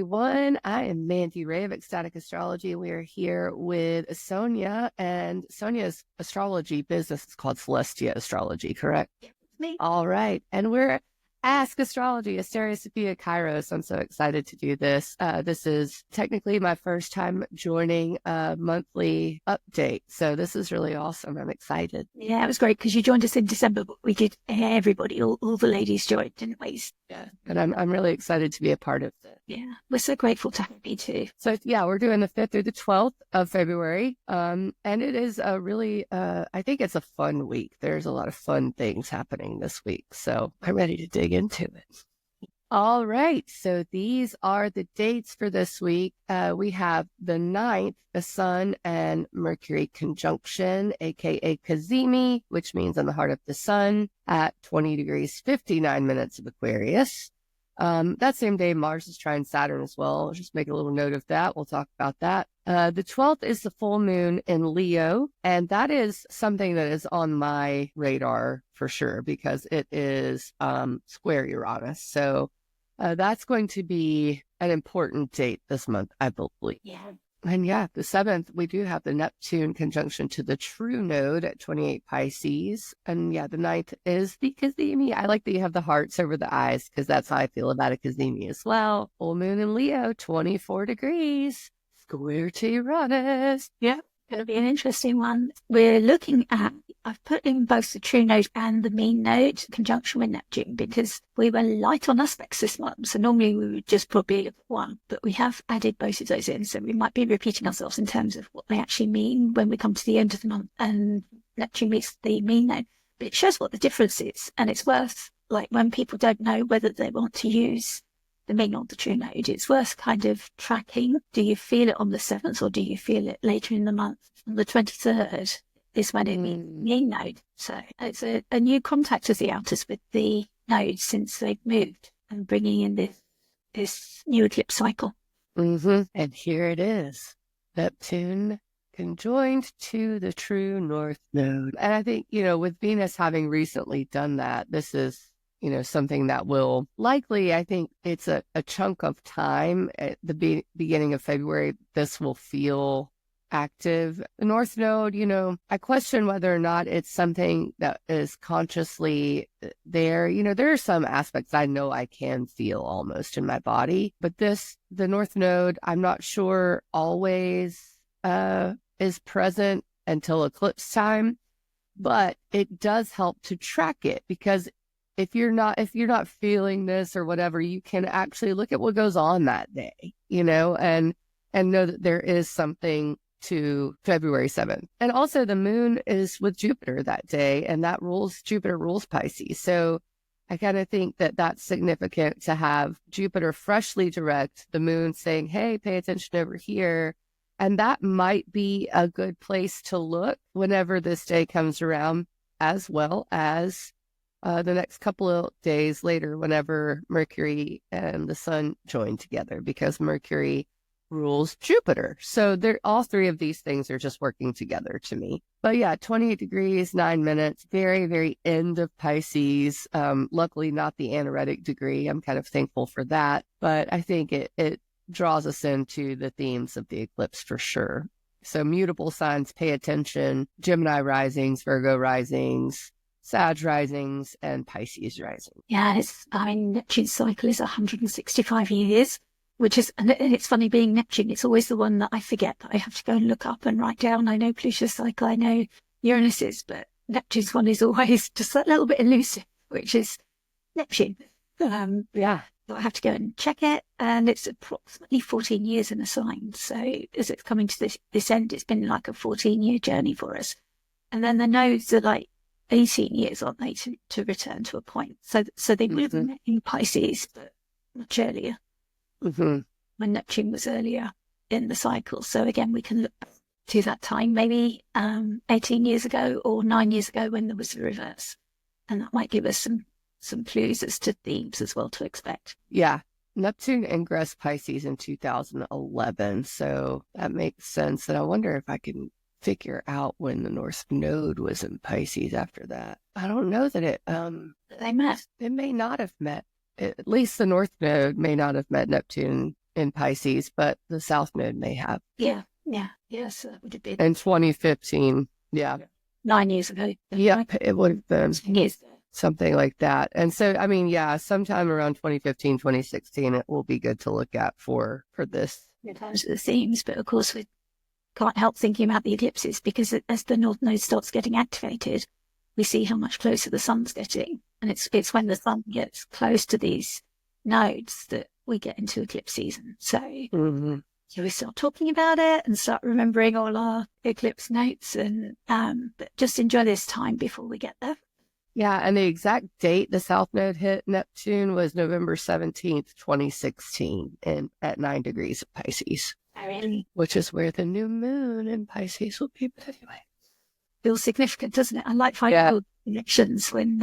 everyone. I am Mandi Rae of Ecstatic Astrology. We are here with Sonia, and Sonia's astrology business is called Celestia Astrology, correct? Me. All right. And we're Ask Astrology, Asteria Sophia Kairos. I'm so excited to do this. This is technically my first time joining a monthly update. So this is really awesome. I'm excited. Yeah, it was great because you joined us in December, but we did everybody, all the ladies joined, didn't we? Yeah. And I'm really excited to be a part of this. Yeah, we're so grateful to have you too. So yeah, we're doing the 5th through the 12th of February. And it is a really, I think it's a fun week. There's a lot of fun things happening this week. So I'm ready to dig into it. All right. So these are the dates for this week. We have the 9th, the Sun and Mercury conjunction, aka Cazimi, which means in the heart of the Sun at 20 degrees, 59 minutes of Aquarius. That same day, Mars is trine Saturn as well. I'll just make a little note of that. We'll talk about that. The 12th is the full moon in Leo, and that is something that is on my radar for sure because it is square Uranus. So that's going to be an important date this month, I believe. Yeah. And yeah, the 7th, we do have the Neptune conjunction to the true node at 28 Pisces. And yeah, the 9th is the Cazimi. I like that you have the hearts over the eyes because that's how I feel about a Cazimi as well. Full moon in Leo, 24 degrees, square to Uranus. Yeah, going to be an interesting one. We're looking at, I've put in both the true node and the mean node conjunction with Neptune because we were light on aspects this month. So normally we would just probably look at one, but we have added both of those in. So we might be repeating ourselves in terms of what they actually mean when we come to the end of the month and Neptune meets the mean node. But it shows what the difference is. And it's worth, like when people don't know whether they want to use the mean or the true node, it's worth kind of tracking. Do you feel it on the 7th or do you feel it later in the month? On the 23rd is when it means mean node. So it's a new contact has the outers with the node since they've moved and bringing in this new eclipse cycle. And here it is, Neptune conjoined to the true north node. And I think, with Venus having recently done that, this is something that will likely, I think it's a chunk of time at the beginning of February, this will feel active. The North Node, I question whether or not it's something that is consciously there. There are some aspects I know I can feel almost in my body, but the North Node, I'm not sure always is present until eclipse time, but it does help to track it because if you're not feeling this or whatever, you can actually look at what goes on that day, and know that there is something to February 7th. And also the moon is with Jupiter that day, and Jupiter rules Pisces. So I kind of think that that's significant to have Jupiter freshly direct, the moon saying, hey, pay attention over here. And that might be a good place to look whenever this day comes around, as well as the next couple of days later, whenever Mercury and the Sun join together, because Mercury rules Jupiter. So all three of these things are just working together to me. But yeah, 28 degrees, 9 minutes, very, very end of Pisces. Luckily not the anaretic degree. I'm kind of thankful for that. But I think it draws us into the themes of the eclipse for sure. So mutable signs, pay attention, Gemini risings, Virgo risings, Sag risings, and Pisces rising. Yeah, Neptune's cycle is 165 years. And it's funny being Neptune, it's always the one that I forget that I have to go and look up and write down. I know Pluto's cycle, I know Uranus's, but Neptune's one is always just that little bit elusive, which is Neptune. Yeah. So I have to go and check it, and it's approximately 14 years in a sign. So as it's coming to this end, it's been like a 14-year journey for us. And then the nodes are like 18 years, aren't they, to return to a point. So they moved in Pisces, but much earlier. When Neptune was earlier in the cycle. So again, we can look to that time, maybe 18 years ago or 9 years ago when there was the reverse. And that might give us some clues as to themes as well to expect. Yeah. Neptune ingressed Pisces in 2011. So that makes sense. And I wonder if I can figure out when the North Node was in Pisces after that. I don't know that they met. It may not have met. At least the North Node may not have met Neptune in Pisces, but the South Node may have. Yeah. So that would have been In 2015. Yeah. 9 years ago. Yep. It would have been Yes. something like that. And so, I mean, yeah, sometime around 2015, 2016, it will be good to look at for this. In terms of the themes, but of course we can't help thinking about the eclipses, because as the North Node starts getting activated, we see how much closer the sun's getting. And it's when the sun gets close to these nodes that we get into eclipse season. So we start talking about it and start remembering all our eclipse notes, and but just enjoy this time before we get there. Yeah, and the exact date the South Node hit Neptune was November 17th, 2016, and at 9 degrees of Pisces. Oh, really? Which is where the new moon in Pisces will be, but anyway. Feels significant, doesn't it? I like finding connections when,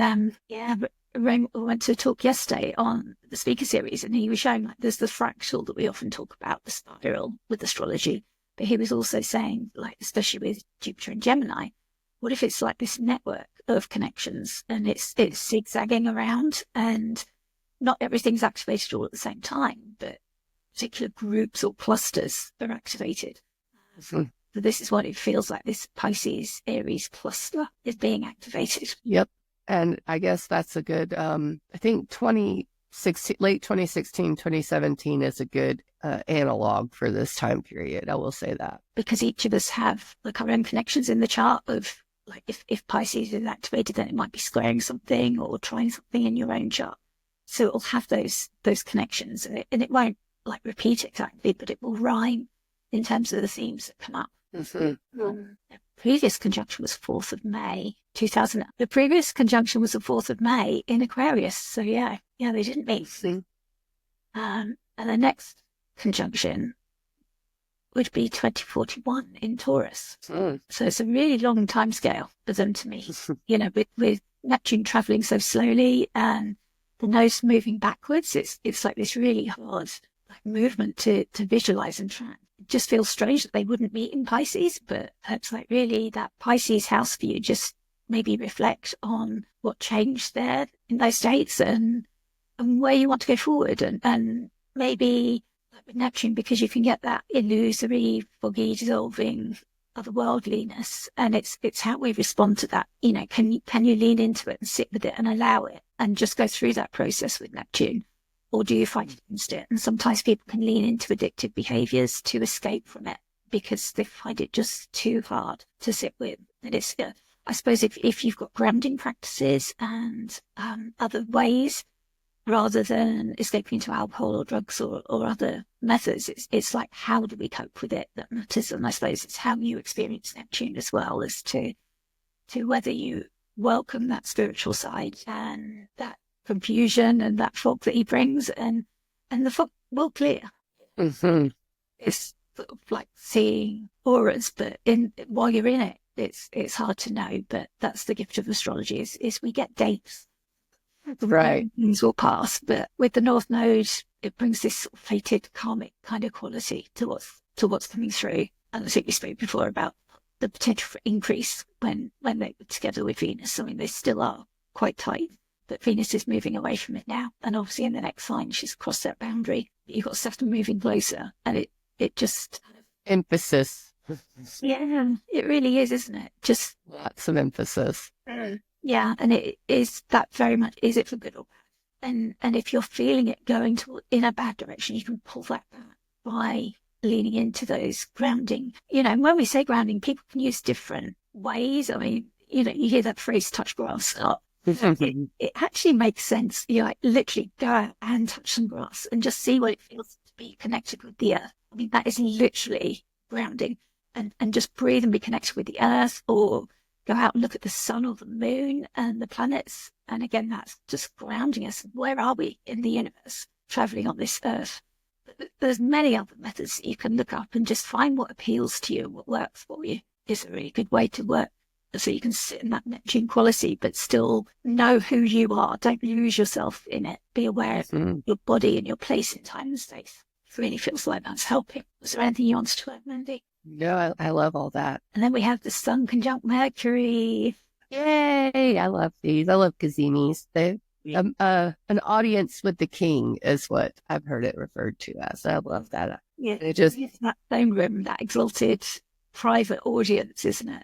Ray went to a talk yesterday on the speaker series, and he was showing like there's the fractal that we often talk about, the spiral with astrology, but he was also saying, like, especially with Jupiter and Gemini, what if it's like this network of connections and it's zigzagging around, and not everything's activated all at the same time, but particular groups or clusters are activated. So this is what it feels like, this Pisces Aries cluster is being activated. Yep. And I guess that's a good, I think late 2016, 2017 is a good analog for this time period. I will say that. Because each of us have like our own connections in the chart of, like, if Pisces is activated, then it might be squaring something or trying something in your own chart. So it will have those connections, and it won't like repeat exactly, but it will rhyme in terms of the themes that come up. The previous conjunction was 4th of May 2000. The previous conjunction was the 4th of May in Aquarius. So yeah, they didn't meet. And the next conjunction would be 2041 in Taurus. So it's a really long time scale for them to meet. With Neptune traveling so slowly and the nose moving backwards, it's like this really hard like movement to visualize and track. It just feels strange that they wouldn't meet in Pisces, but it's like really that Pisces house view just maybe reflect on what changed there in those dates and where you want to go forward, and maybe like with Neptune, because you can get that illusory, foggy, dissolving otherworldliness, and it's how we respond to that. Can you lean into it and sit with it and allow it and just go through that process with Neptune? Or do you fight against it? And sometimes people can lean into addictive behaviors to escape from it because they find it just too hard to sit with. And it's, I suppose, if you've got grounding practices and other ways, rather than escaping into alcohol or drugs or other methods, it's like, how do we cope with it that matters? And I suppose it's how you experience Neptune as well, as to whether you welcome that spiritual side and that confusion and that fog that he brings, and the fog will clear. It's sort of like seeing auras, but while you're in it, it's hard to know. But that's the gift of astrology, is we get dates, right? Things will pass, but with the North Node, it brings this sort of fated karmic kind of quality to what's coming through. And I think we spoke before about the potential for increase when they were together with Venus. I mean, they still are quite tight, but Venus is moving away from it now. And obviously in the next sign, she's crossed that boundary. You've got Saturn moving closer, and it just... Emphasis. Yeah, it really is, isn't it? Just lots of emphasis. Yeah, and it is that very much, is it for good or bad? And if you're feeling it going in a bad direction, you can pull that back by leaning into those grounding. And when we say grounding, people can use different ways. I mean, you hear that phrase, touch grass. It actually makes sense. You like literally go out and touch some grass and just see what it feels to be connected with the earth. I mean, that is literally grounding, and just breathe and be connected with the earth, or go out and look at the sun or the moon and the planets. And again, that's just grounding us. Where are we in the universe, traveling on this earth? But there's many other methods that you can look up and just find what appeals to you, what works for you. Is a really good way to work. So you can sit in that Neptune quality, but still know who you are. Don't lose yourself in it. Be aware of your body and your place in time and space. It really feels like that's helping. Was there anything you wanted to add, Mandi? No, I love all that. And then we have the Sun conjunct Mercury. Yay! I love these. I love Cazimis. They An audience with the king is what I've heard it referred to as. I love that. Yeah, it just it's that same room, that exalted private audience, isn't it?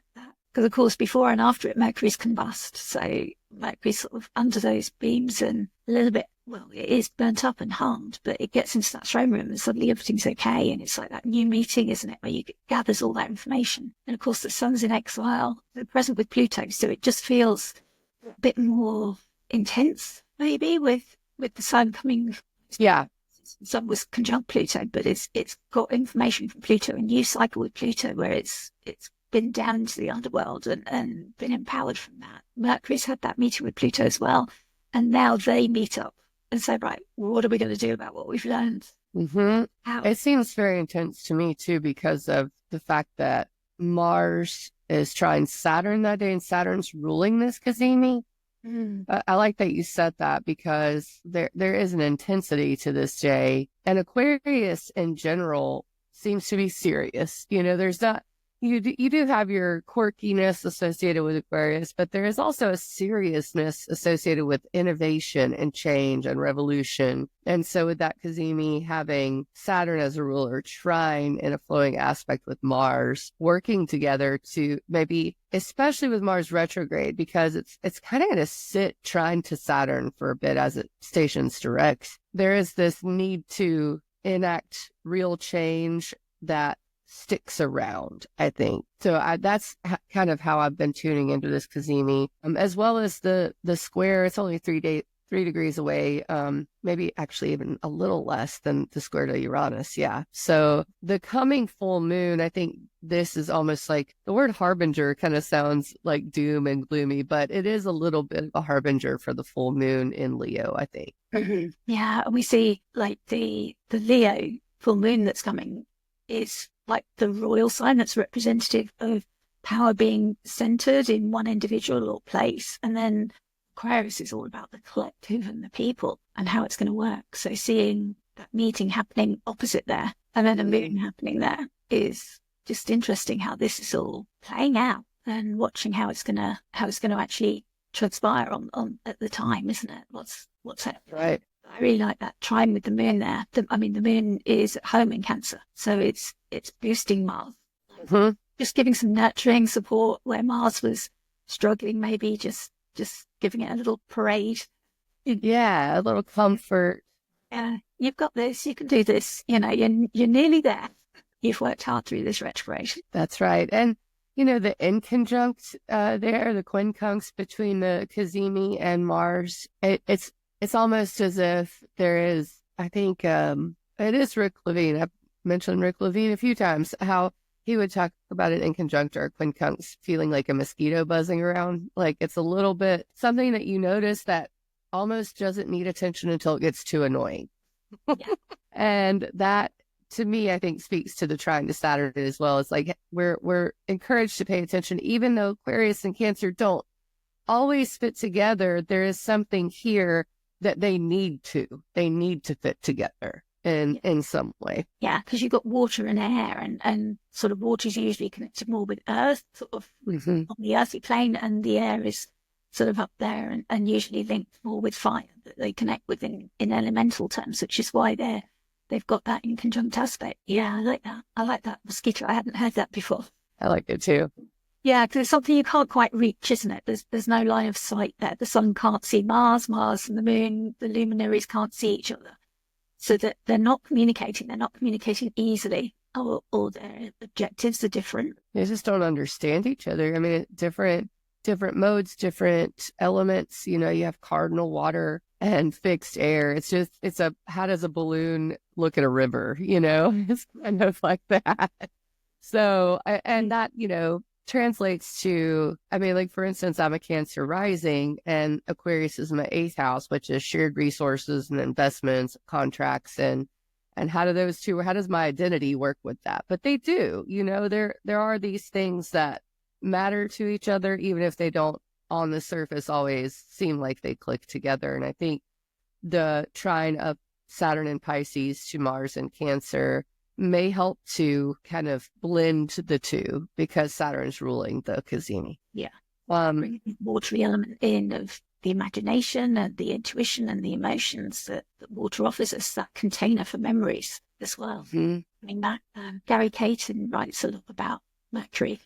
Because of course, before and after it, Mercury's combust, so Mercury's sort of under those beams and a little bit. Well, it is burnt up and harmed, but it gets into that throne room and suddenly everything's okay, and it's like that new meeting, isn't it, where you gathers all that information. And of course, the sun's in exile, they're present with Pluto, so it just feels a bit more intense, maybe, with the sun coming. Yeah. The sun was conjunct Pluto, but it's got information from Pluto, a new cycle with Pluto where it's been down into the underworld and been empowered from that. Mercury's had that meeting with Pluto as well, and now they meet up and say, right, what are we going to do about what we've learned? It seems very intense to me too, because of the fact that Mars is trying Saturn that day, and Saturn's ruling this Cazimi. I like that you said that, because there is an intensity to this day, and Aquarius in general seems to be serious. There's not, you do have your quirkiness associated with Aquarius, but there is also a seriousness associated with innovation and change and revolution. And so with that Cazimi having Saturn as a ruler trine in a flowing aspect with Mars, working together to maybe, especially with Mars retrograde, because it's kind of going to sit trine to Saturn for a bit as it stations direct. There is this need to enact real change that sticks around, I think. So that's kind of how I've been tuning into this Cazimi, as well as the square. It's only 3 degrees away, maybe actually even a little less than the square to Uranus. Yeah. So the coming full moon, I think this is almost like, the word harbinger kind of sounds like doom and gloomy, but it is a little bit of a harbinger for the full moon in Leo, I think. Yeah. And we see like the Leo full moon that's coming is like the royal sign that's representative of power being centered in one individual or place. And then Aquarius is all about the collective and the people and how it's going to work. So seeing that meeting happening opposite there and then a moon happening there is just interesting, how this is all playing out, and watching how it's going to actually transpire on at the time, isn't it? What's happening? Right. I really like that trine with the moon there. The moon is at home in Cancer, so it's boosting Mars, just giving some nurturing support where Mars was struggling, maybe just giving it a little parade. Yeah, a little comfort. Yeah, you've got this. You can do this. You're nearly there. You've worked hard through this retrograde. That's right. And the inconjunct there, the quincunx between the Cazimi and Mars, it's almost as if there is, I think, it is Rick Levine. I've mentioned Rick Levine a few times, how he would talk about an inconjunct or a quincunx feeling like a mosquito buzzing around. Like it's a little bit something that you notice that almost doesn't need attention until it gets too annoying. Yeah. And that, to me, I think speaks to the trine to Saturn as well. It's like we're encouraged to pay attention, even though Aquarius and Cancer don't always fit together. There is something here that they need to fit together in some way. Yeah, because you've got water and air, and sort of water is usually connected more with earth, sort of on the earthly plane, and the air is sort of up there and usually linked more with fire that they connect with in elemental terms, which is why they've got that in conjunct aspect. Yeah, I like that. I like that mosquito. I hadn't heard that before. I like it too. Yeah, because it's something you can't quite reach, isn't it? There's no line of sight there. The sun can't see Mars and the moon, the luminaries can't see each other. So that they're not communicating easily, or their objectives are different. They just don't understand each other. I mean, different modes, different elements. You have cardinal water and fixed air. It's how does a balloon look at a river? It's kind of like that. So, and that, translates to, I mean, like, for instance, I'm a Cancer rising, and Aquarius is my 8th house, which is shared resources and investments, contracts, and how does my identity work with that? But they do, there are these things that matter to each other, even if they don't on the surface always seem like they click together. And I think the trine of Saturn and Pisces to Mars and Cancer may help to kind of blend the two, because Saturn's ruling the Cazimi. Yeah. bring the watery element in of the imagination and the intuition and the emotions that water offers us, that container for memories as well. Mm-hmm. I mean, Gary Caton writes a lot about Mercury,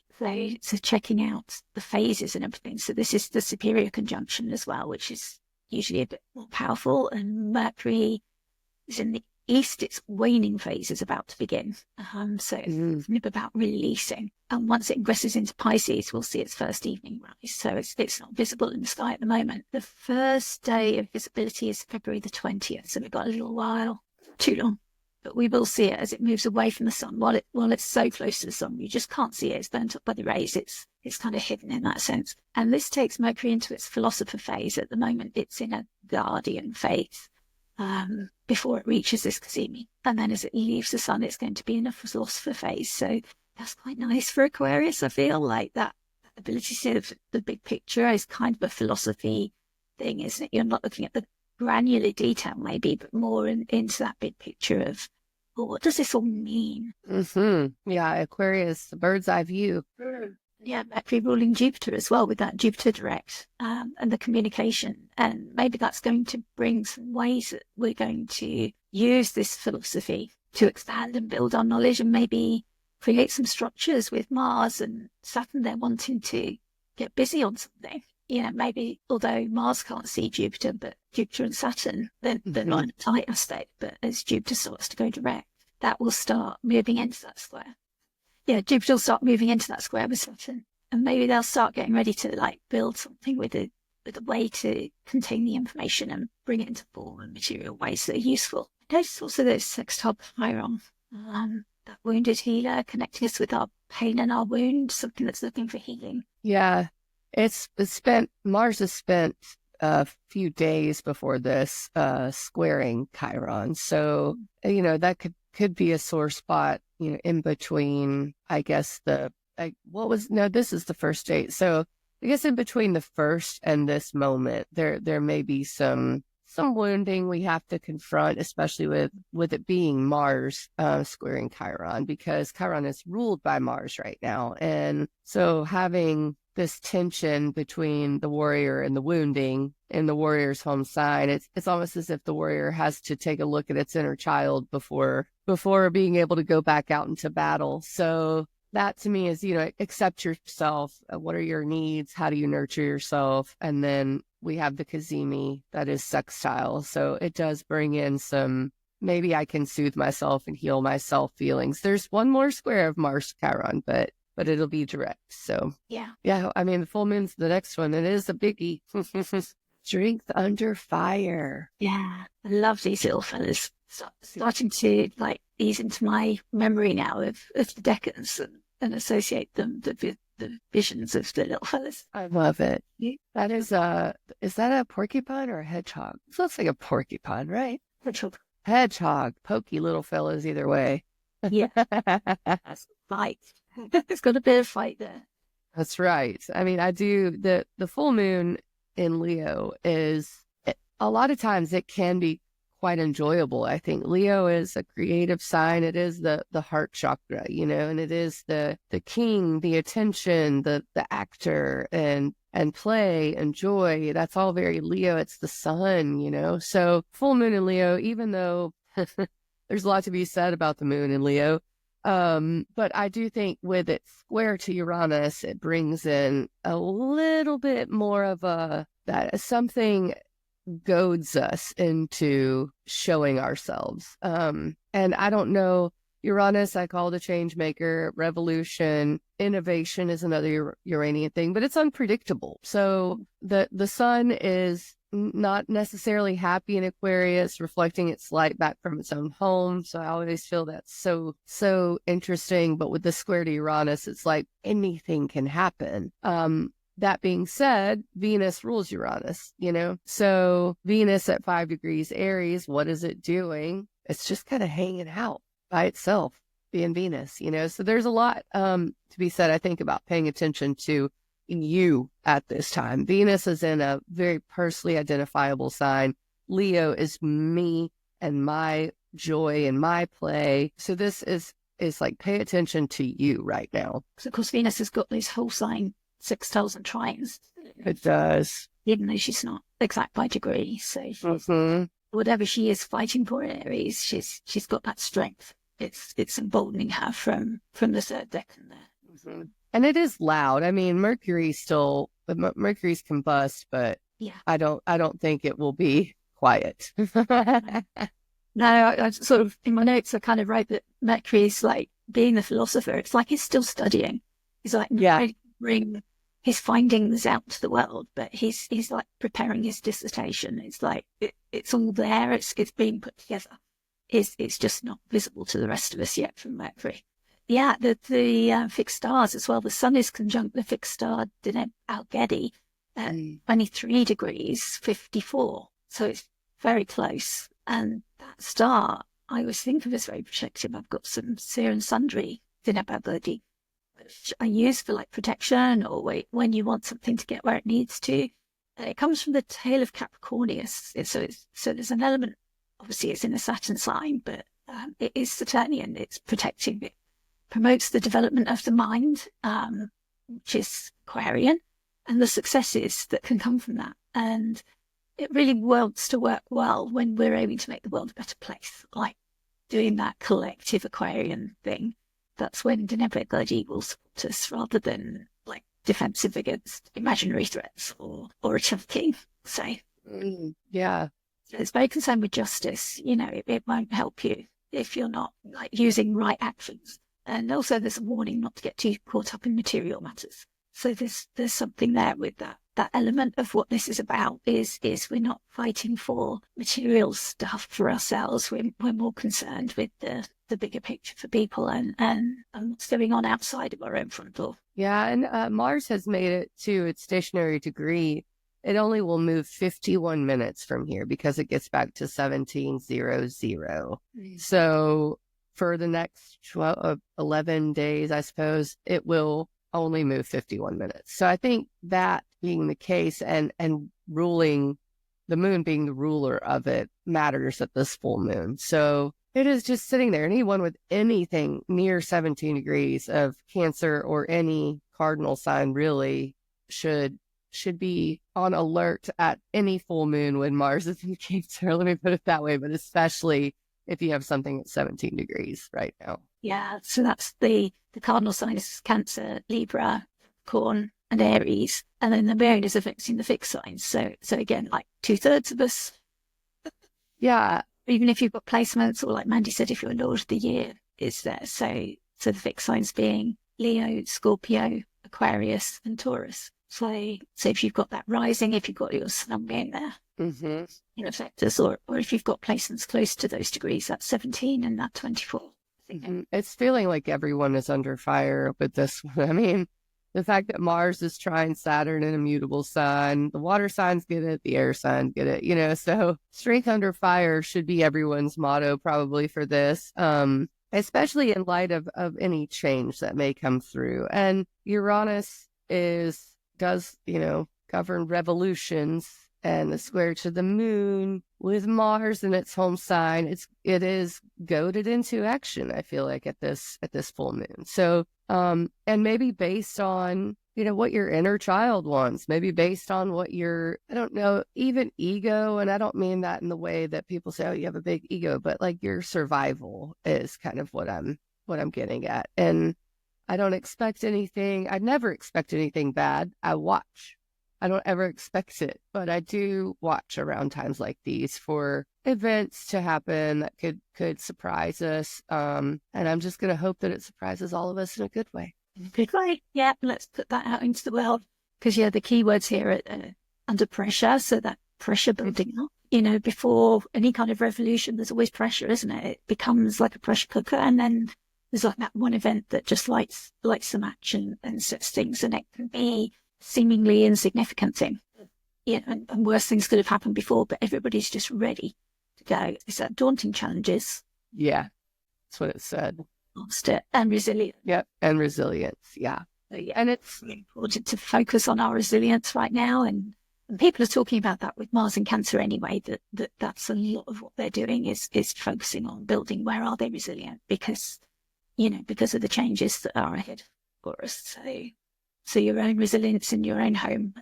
so checking out the phases and everything. So this is the superior conjunction as well, which is usually a bit more powerful. And Mercury is in the east, its waning phase is about to begin. So it's about releasing. And once it ingresses into Pisces, we'll see its first evening rise. So it's not visible in the sky at the moment. The first day of visibility is February the 20th. So we've got a little while, too long. But we will see it as it moves away from the sun. While it's so close to the sun, you just can't see it. It's burnt up by the rays. It's kind of hidden in that sense. And this takes Mercury into its philosopher phase. At the moment, it's in a guardian phase before it reaches this Cazimi. And then as it leaves the sun, it's going to be in a philosopher phase. So that's quite nice for Aquarius. I feel like that ability to see the big picture is kind of a philosophy thing, isn't it? You're not looking at the granular detail maybe, but more into that big picture of, well, what does this all mean? Yeah, Aquarius, the bird's eye view. Yeah, Mercury ruling Jupiter as well, with that Jupiter direct and the communication. And maybe that's going to bring some ways that we're going to use this philosophy to expand and build our knowledge, and maybe create some structures with Mars and Saturn there wanting to get busy on something. You know, maybe although Mars can't see Jupiter, but Jupiter and Saturn, they're not in a tight aspect. But as Jupiter starts to go direct, that will start moving into that square. Yeah, Jupiter will start moving into that square with Saturn. And maybe they'll start getting ready to like build something with a way to contain the information and bring it into form and material ways that are useful. I noticed also that sextile Chiron, that wounded healer, connecting us with our pain and our wound, something that's looking for healing. Yeah. Mars has spent a few days before this squaring Chiron. So, that could be a sore spot, in between, I guess, this is the first date. So I guess in between the first and this moment, there may be some wounding we have to confront, especially with it being Mars squaring Chiron, because Chiron is ruled by Mars right now. And so having this tension between the warrior and the wounding in the warrior's home sign, it's almost as if the warrior has to take a look at its inner child before being able to go back out into battle. So that to me is, accept yourself. What are your needs? How do you nurture yourself? And then we have the Cazimi that is sextile. So it does bring in some, maybe I can soothe myself and heal myself feelings. There's one more square of Mars Chiron, but it'll be direct. So yeah. I mean, the full moon's the next one. It is a biggie. Strength under fire. Yeah, I love these little fellas. Starting to like ease into my memory now of the decans and associate them with the visions of the little fellas. I love it. That is that a porcupine or a hedgehog? It looks like a porcupine, right? Hedgehog. Pokey little fellas either way. Yeah. Fight. It's got a bit of fight there. That's right. I mean, I do the full moon in Leo is a lot of times it can be quite enjoyable. I think Leo is a creative sign. It is the heart chakra, and it is the king, the attention, the actor and play and joy. That's all very Leo. It's the sun, So full moon in Leo, even though there's a lot to be said about the moon in Leo. But I do think with it square to Uranus, it brings in a little bit more of that something goads us into showing ourselves. And I don't know, Uranus, I call the change maker, revolution, innovation is another Uranian thing, but it's unpredictable. So the sun is not necessarily happy in Aquarius, reflecting its light back from its own home. So I always feel that's so interesting. But with the square to Uranus, it's like anything can happen. That being said, Venus rules Uranus, So Venus at 5 degrees Aries, what is it doing? It's just kind of hanging out by itself, being Venus, So there's a lot to be said, I think, about paying attention to you at this time. Venus is in a very personally identifiable sign. Leo is me and my joy and my play. So this is like, pay attention to you right now. Because of course Venus has got this whole sign sextiles and trines. It does. Even though she's not exact by degree. So whatever she is fighting for in Aries, she's got that strength. It's emboldening her from the third decan there. And it is loud. I mean, Mercury's combust, but yeah, I don't think it will be quiet. No, I sort of, in my notes, I kind of write that Mercury is like being the philosopher. It's like he's still studying. He's like, bring his findings out to the world, but he's like preparing his dissertation. It's like, it's all there. It's being put together. It's just not visible to the rest of us yet from Mercury. Yeah, the fixed stars as well. The sun is conjunct the fixed star Deneb Algedi at 23 degrees 54. So it's very close. And that star, I always think of as very protective. I've got some Seer and Sundry Deneb Algedi, which I use for like protection or when you want something to get where it needs to. And it comes from the tail of Capricornius. So there's an element, obviously it's in a Saturn sign, but it is Saturnian. It's protective. It promotes the development of the mind, which is Aquarian, and the successes that can come from that. And it really wants to work well when we're aiming to make the world a better place, like doing that collective Aquarian thing. That's when Deneb Algedi will support us rather than like defensive against imaginary threats or attacking, say. Yeah. So it's very concerned with justice. You know, it won't help you if you're not like using right actions. And also there's a warning not to get too caught up in material matters. So there's something there with that element of what this is about is we're not fighting for material stuff for ourselves. We're more concerned with the bigger picture for people and what's going on outside of our own front door. Yeah, and Mars has made it to its stationary degree. It only will move 51 minutes from here because it gets back to 1700. So for the next 11 days, I suppose, it will only move 51 minutes. So I think that being the case and ruling, the moon being the ruler of it, matters at this full moon. So it is just sitting there. Anyone with anything near 17 degrees of Cancer or any cardinal sign really should be on alert at any full moon when Mars is in Cancer. Let me put it that way, but especially if you have something at 17 degrees right now. Yeah, so that's the cardinal signs: Cancer, Libra, Capricorn, and Aries, and then the moon is affecting the fixed signs. So again, like 2/3 of us. Yeah. Even if you've got placements, or like Mandi said, if your Lord of the Year is there. So the fixed signs being Leo, Scorpio, Aquarius, and Taurus. So if you've got that rising, if you've got your sun in there, in effect, or if you've got placements close to those degrees, that's 17 and that 24. It's feeling like everyone is under fire with this one. I mean, the fact that Mars is trying Saturn in a mutable sign, the water signs get it, the air signs get it, so strength under fire should be everyone's motto probably for this, especially in light of any change that may come through. And Uranus does govern revolutions, and the square to the moon with Mars in its home sign, it is goaded into action, I feel like, at this full moon. So and maybe based on what your inner child wants, maybe based on what your, I don't know, even ego, and I don't mean that in the way that people say, oh, you have a big ego, but like your survival is kind of what I'm getting at. And I don't expect anything. I never expect anything bad. I watch. I don't ever expect it, but I do watch around times like these for events to happen that could surprise us. And I'm just going to hope that it surprises all of us in a good way. Good way. Yeah, let's put that out into the world. Because, the key words here are under pressure. So that pressure building up. Before any kind of revolution, there's always pressure, isn't it? It becomes like a pressure cooker. And then there's like that one event that just lights the match and sets things. And it can be seemingly insignificant thing. And worse things could have happened before, but everybody's just ready to go. It's that daunting challenges. Yeah, that's what it said. Lost it. And resilient. Yep, and resilience, yeah. So, yeah. And it's important to focus on our resilience right now. And people are talking about that with Mars and Cancer anyway, that's a lot of what they're doing is focusing on building where are they resilient, because of the changes that are ahead for us. So your own resilience in your own home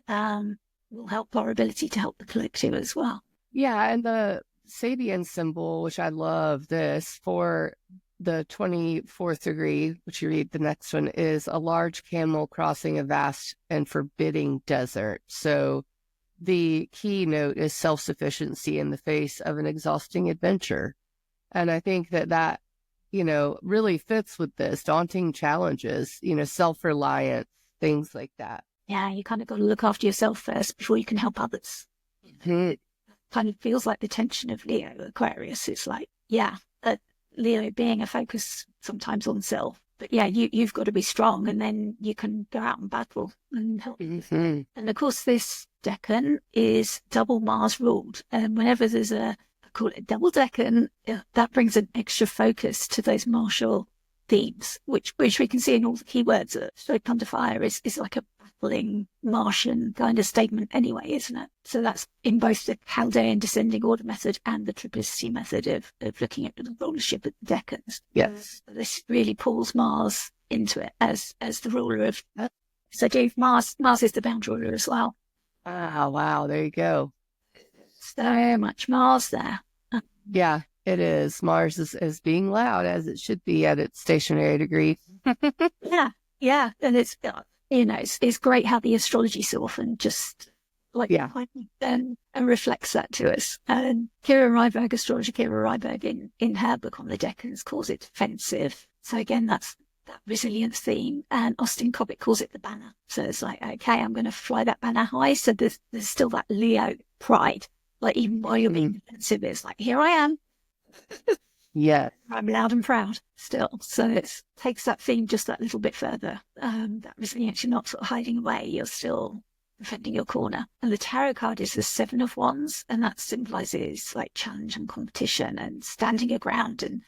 will help our ability to help the collective as well. Yeah, and the Sabian symbol, which I love this, for the 24th degree, which you read the next one, is a large camel crossing a vast and forbidding desert. So the keynote is self-sufficiency in the face of an exhausting adventure. And I think that, really fits with this daunting challenges, self-reliance, things like that. Yeah, you kind of got to look after yourself first before you can help others. It kind of feels like the tension of Leo Aquarius. It's like, Leo being a focus sometimes on self. But yeah, you've got to be strong, and then you can go out and battle and help. Mm-hmm. And of course, this decan is double Mars ruled. And whenever there's I call it a double decan, that brings an extra focus to those martial themes, which we can see in all the keywords. Stroke under fire is like a battling Martian kind of statement anyway, isn't it? So that's in both the Chaldean descending order method and the triplicity method of looking at the rulership of the decans. Yes. This really pulls Mars into it as the ruler of. So Dave, Mars is the bound ruler as well. Ah, wow, there you go. So much Mars there. Yeah, it is. Mars is being loud, as it should be at its stationary degree. Yeah. And it's, it's great how the astrology so often just and reflects that to us. And Astrologer Kira Reiberg in her book on the decans calls it defensive. So again, that's that resilience theme. And Austin Cobbett calls it the banner. So it's like, okay, I'm going to fly that banner high. So there's still that Leo pride. Like even while you're being defensive, it's like, here I am. Yeah. I'm loud and proud still. So it takes that theme just that little bit further. That resilience, you're not sort of hiding away. You're still defending your corner. And the tarot card is the 7 of Wands. And that symbolizes like challenge and competition and standing your ground and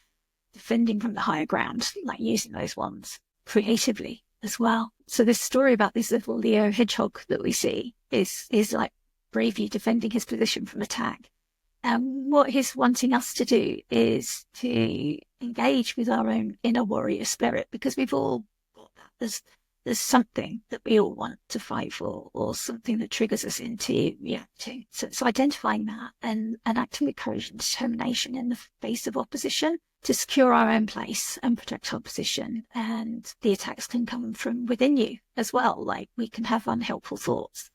defending from the higher ground, like using those wands creatively as well. So this story about this little Leo hedgehog that we see is like bravely defending his position from attack. And what he's wanting us to do is to engage with our own inner warrior spirit, because we've all got that. There's something that we all want to fight for, or something that triggers us into reacting. So it's identifying that and acting with courage and determination in the face of opposition to secure our own place and protect our position. And the attacks can come from within you as well. Like we can have unhelpful thoughts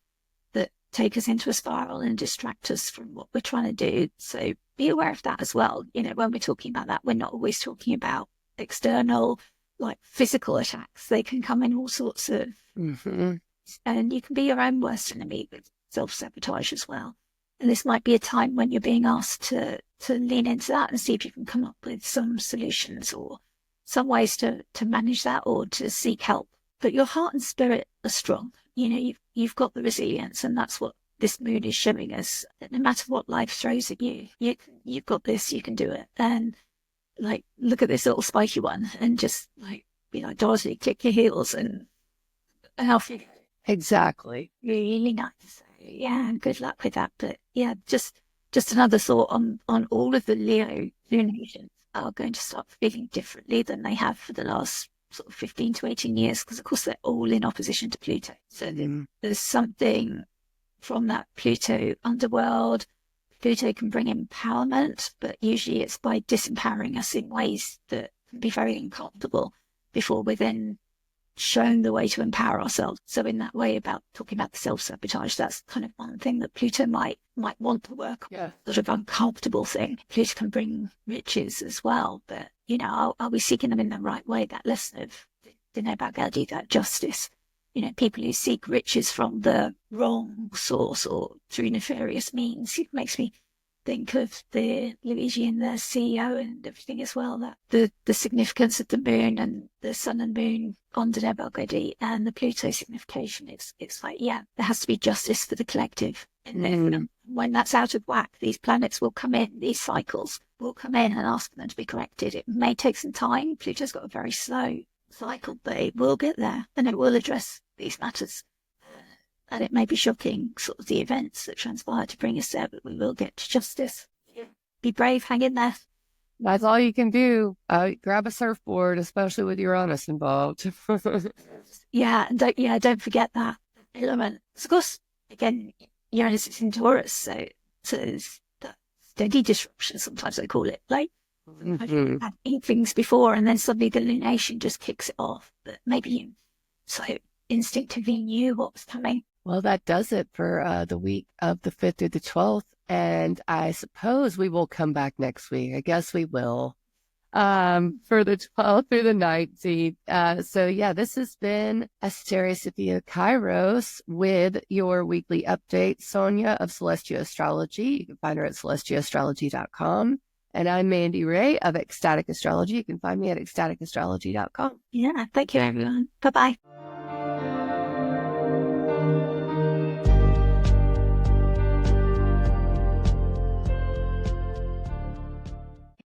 that take us into a spiral and distract us from what we're trying to do. So be aware of that as well. When we're talking about that, we're not always talking about external, like physical attacks. They can come in all sorts of, and you can be your own worst enemy with self-sabotage as well. And this might be a time when you're being asked to lean into that and see if you can come up with some solutions or some ways to manage that or to seek help. But your heart and spirit are strong. You've got the resilience, and that's what this moon is showing us. That no matter what life throws at you, you've got this, you can do it. And like, look at this little spiky one and just like, be like, Dorothy, kick your heels and off you go. Exactly. Really nice. So, yeah, good luck with that. But yeah, just another thought on all of the Leo lunations are going to start feeling differently than they have for the last sort of 15 to 18 years, because of course they're all in opposition to Pluto. So there's something from that Pluto underworld. Pluto can bring empowerment, but usually it's by disempowering us in ways that can be very uncomfortable before we're then shown the way to empower ourselves. So in that way, about talking about the self-sabotage, that's kind of one thing that Pluto might want to work on. Yeah. Sort of uncomfortable thing. Pluto can bring riches as well, but are we seeking them in the right way? That lesson of about Gaudi, that justice. People who seek riches from the wrong source or through nefarious means. It makes me think of the Luigi and the CEO and everything as well. That the significance of the moon and the sun and moon on Gaudi and the Pluto signification. It's like, there has to be justice for the collective. And then when that's out of whack, these planets will come in, these cycles will come in and ask them to be corrected. It may take some time. Pluto's got a very slow cycle, but it will get there and it will address these matters. And it may be shocking, sort of the events that transpire to bring us there, but we will get to justice. Be brave, hang in there. That's all you can do. Grab a surfboard, especially with Uranus involved. Yeah, don't forget that element. Of course, again, Uranus is in Taurus, so there's the steady disruption, sometimes I call it. Like, I've had things before, and then suddenly the lunation just kicks it off. But maybe you so instinctively knew what was coming. Well, that does it for the week of the 5th through the 12th. And I suppose we will come back next week. I guess we will. For the 12th through the 19th. So yeah, this has been Asteria Kairos with your weekly update, Sonia of Celestia Astrology. You can find her at celestiaastrology.com. And I'm Mandi Rae of Ecstatic Astrology. You can find me at ecstaticastrology.com. Yeah, thank you, everyone. Bye-bye.